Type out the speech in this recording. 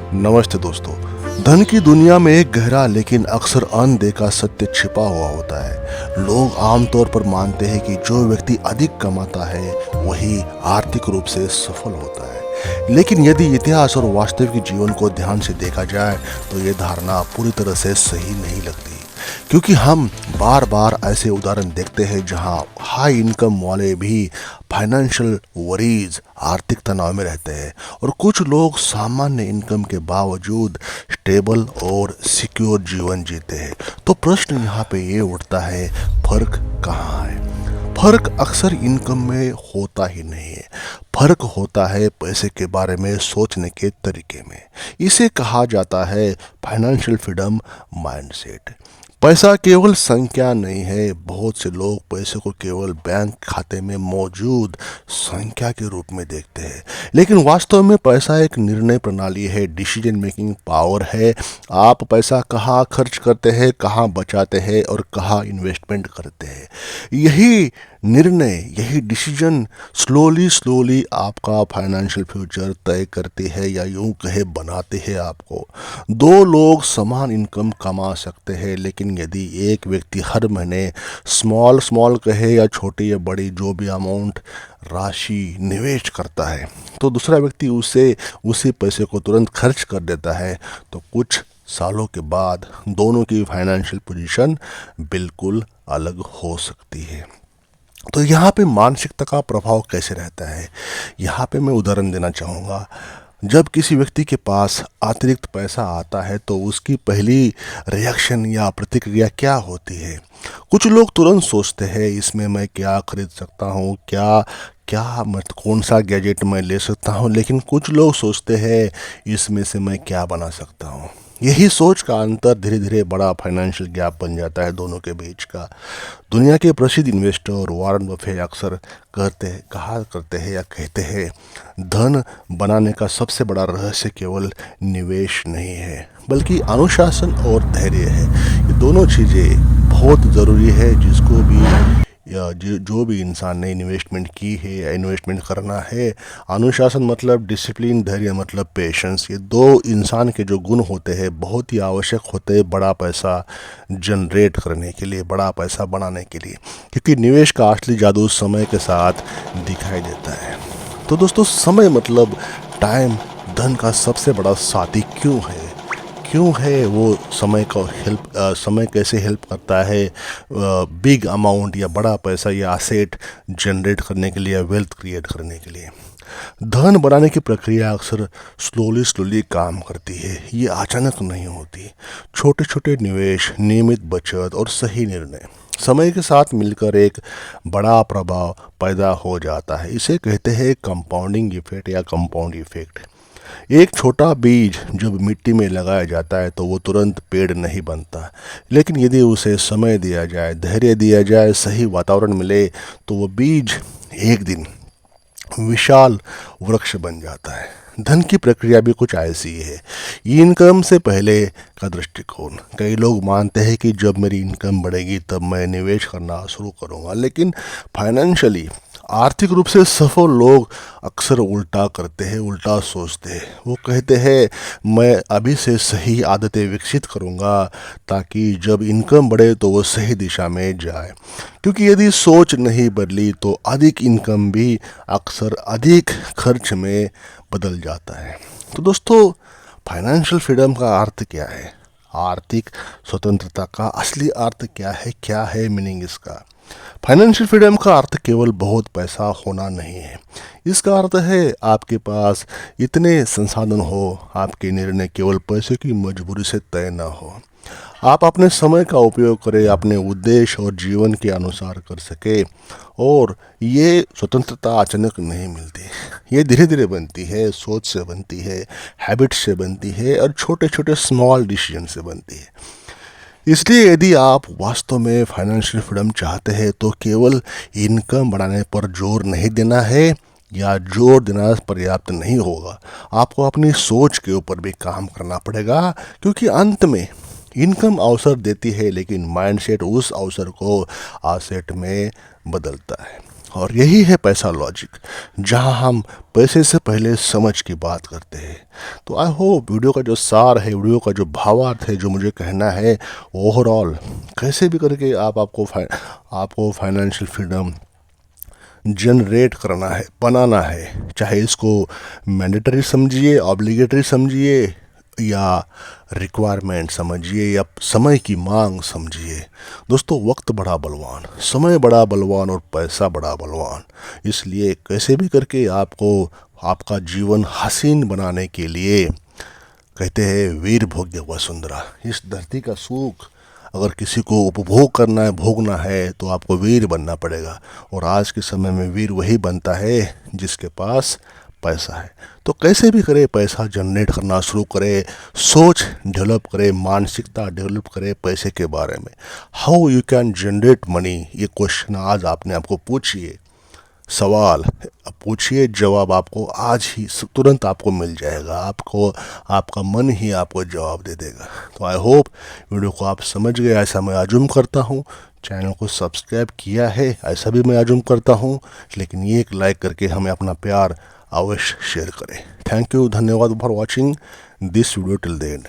नमस्ते दोस्तों। धन की दुनिया में एक गहरा लेकिन अक्सर अनदेखा सत्य छिपा हुआ होता है। लोग आमतौर पर मानते हैं कि जो व्यक्ति अधिक कमाता है वही आर्थिक रूप से सफल होता है, लेकिन यदि इतिहास और वास्तविक जीवन को ध्यान से देखा जाए तो ये धारणा पूरी तरह से सही नहीं लगती, क्योंकि हम बार बार ऐसे उदाहरण देखते हैं जहां हाई इनकम वाले भी फाइनेंशियल वरीज आर्थिक तनाव में रहते हैं और कुछ लोग सामान्य इनकम के बावजूद स्टेबल और सिक्योर जीवन जीते हैं। तो प्रश्न यहाँ पे ये उठता है, फर्क कहाँ है? फर्क अक्सर इनकम में होता ही नहीं है, फर्क होता है पैसे के बारे में सोचने के तरीके में। इसे कहा जाता है फाइनेंशियल फ्रीडम माइंडसेट। पैसा केवल संख्या नहीं है। बहुत से लोग पैसे को केवल बैंक खाते में मौजूद संख्या के रूप में देखते हैं, लेकिन वास्तव में पैसा एक निर्णय प्रणाली है, डिसीजन मेकिंग पावर है। आप पैसा कहाँ खर्च करते हैं, कहाँ बचाते हैं और कहाँ इन्वेस्टमेंट करते हैं, यही निर्णय, यही डिसीजन स्लोली स्लोली आपका फाइनेंशियल फ्यूचर तय करती है, या यूं कहे बनाते हैं आपको। दो लोग समान इनकम कमा सकते हैं, लेकिन यदि एक व्यक्ति हर महीने स्मॉल स्मॉल कहे या छोटी या बड़ी जो भी अमाउंट राशि निवेश करता है, तो दूसरा व्यक्ति उसे उसी पैसे को तुरंत खर्च कर देता है, तो कुछ सालों के बाद दोनों की फाइनेंशियल पोजीशन बिल्कुल अलग हो सकती है। तो यहाँ पे मानसिकता का प्रभाव कैसे रहता है, यहाँ पे मैं उदाहरण देना चाहूँगा। जब किसी व्यक्ति के पास अतिरिक्त पैसा आता है तो उसकी पहली रिएक्शन या प्रतिक्रिया क्या होती है? कुछ लोग तुरंत सोचते हैं, इसमें मैं क्या खरीद सकता हूँ, क्या क्या मत कौन सा गैजेट मैं ले सकता हूँ, लेकिन कुछ लोग सोचते हैं, इसमें से मैं क्या बना सकता हूँ। यही सोच का अंतर धीरे धीरे बड़ा फाइनेंशियल गैप बन जाता है दोनों के बीच का। दुनिया के प्रसिद्ध इन्वेस्टर वॉरेन बफे अक्सर कहा करते हैं या कहते हैं, धन बनाने का सबसे बड़ा रहस्य केवल निवेश नहीं है, बल्कि अनुशासन और धैर्य है। ये दोनों चीज़ें बहुत ज़रूरी है, जिसको भी या जो भी इंसान ने इन्वेस्टमेंट की है या इन्वेस्टमेंट करना है। अनुशासन मतलब डिसिप्लिन, धैर्य मतलब पेशेंस। ये दो इंसान के जो गुण होते हैं बहुत ही आवश्यक होते हैं बड़ा पैसा जनरेट करने के लिए, बड़ा पैसा बनाने के लिए, क्योंकि निवेश का असली जादू समय के साथ दिखाई देता है। तो दोस्तों, समय मतलब टाइम धन का सबसे बड़ा साथी क्यों है वो? समय कैसे हेल्प करता है बिग अमाउंट या बड़ा पैसा या असेट जनरेट करने के लिए या वेल्थ क्रिएट करने के लिए? धन बनाने की प्रक्रिया अक्सर स्लोली काम करती है, ये अचानक नहीं होती। छोटे छोटे निवेश, नियमित बचत और सही निर्णय समय के साथ मिलकर एक बड़ा प्रभाव पैदा हो जाता है। इसे कहते हैं कंपाउंडिंग इफेक्ट या कंपाउंड इफेक्ट। एक छोटा बीज जब मिट्टी में लगाया जाता है तो वो तुरंत पेड़ नहीं बनता, लेकिन यदि उसे समय दिया जाए, धैर्य दिया जाए, सही वातावरण मिले, तो वो बीज एक दिन विशाल वृक्ष बन जाता है। धन की प्रक्रिया भी कुछ ऐसी ही है। इनकम से पहले का दृष्टिकोण, कई लोग मानते हैं कि जब मेरी इनकम बढ़ेगी तब मैं निवेश करना शुरू करूंगा, लेकिन फाइनेंशियली आर्थिक रूप से सफल लोग अक्सर उल्टा करते हैं, उल्टा सोचते हैं। वो कहते हैं, मैं अभी से सही आदतें विकसित करूंगा ताकि जब इनकम बढ़े तो वो सही दिशा में जाए, क्योंकि यदि सोच नहीं बदली तो अधिक इनकम भी अक्सर अधिक खर्च में बदल जाता है। तो दोस्तों, फाइनेंशियल फ्रीडम का अर्थ क्या है? आर्थिक स्वतंत्रता का असली अर्थ क्या है मीनिंग इसका? फाइनेंशियल फ्रीडम का अर्थ केवल बहुत पैसा होना नहीं है। इसका अर्थ है आपके पास इतने संसाधन हो, आपके निर्णय केवल पैसे की मजबूरी से तय न हो। आप अपने समय का उपयोग करें, अपने उद्देश्य और जीवन के अनुसार कर सके। और ये स्वतंत्रता अचानक नहीं मिलती, ये धीरे धीरे बनती है, सोच से बनती है, हैबिट से बनती है और छोटे छोटे स्मॉल डिसीजन से बनती है। इसलिए यदि आप वास्तव में फाइनेंशियल फ्रीडम चाहते हैं तो केवल इनकम बढ़ाने पर जोर नहीं देना है, या जोर देना पर्याप्त नहीं होगा। आपको अपनी सोच के ऊपर भी काम करना पड़ेगा, क्योंकि अंत में इनकम अवसर देती है, लेकिन माइंडसेट उस अवसर को एसेट में बदलता है। और यही है पैसा लॉजिक, जहां हम पैसे से पहले समझ की बात करते हैं। तो आई होप वीडियो का जो सार है, वीडियो का जो भावार्थ है, जो मुझे कहना है, ओवरऑल कैसे भी करके आपको फाइनेंशियल फ्रीडम जनरेट करना है, बनाना है। चाहे इसको मैंडेटरी समझिए, ऑब्लिगेटरी समझिए, या रिक्वायरमेंट समझिए, या समय की मांग समझिए। दोस्तों, वक्त बड़ा बलवान, समय बड़ा बलवान और पैसा बड़ा बलवान। इसलिए कैसे भी करके आपको आपका जीवन हसीन बनाने के लिए, कहते हैं वीर भोग्य वसुंधरा, इस धरती का सुख अगर किसी को उपभोग करना है, भोगना है, तो आपको वीर बनना पड़ेगा। और आज के समय में वीर वही बनता है जिसके पास पैसा है। तो कैसे भी करे पैसा जनरेट करना शुरू करे, सोच डेवलप करे, मानसिकता डेवलप करे पैसे के बारे में। How you can generate money, ये क्वेश्चन आज आपने आपको पूछिए, सवाल पूछिए, जवाब आपको आज ही तुरंत आपको मिल जाएगा। आपको आपका मन ही आपको जवाब दे देगा। तो आई होप वीडियो को आप समझ गए, ऐसा मैं आजुम करता हूँ। चैनल को सब्सक्राइब किया है, ऐसा भी मैं आजुम करता हूँ। लेकिन ये एक लाइक करके हमें अपना प्यार अवश्य शेयर करें। थैंक यू, धन्यवाद for watching this video till the end.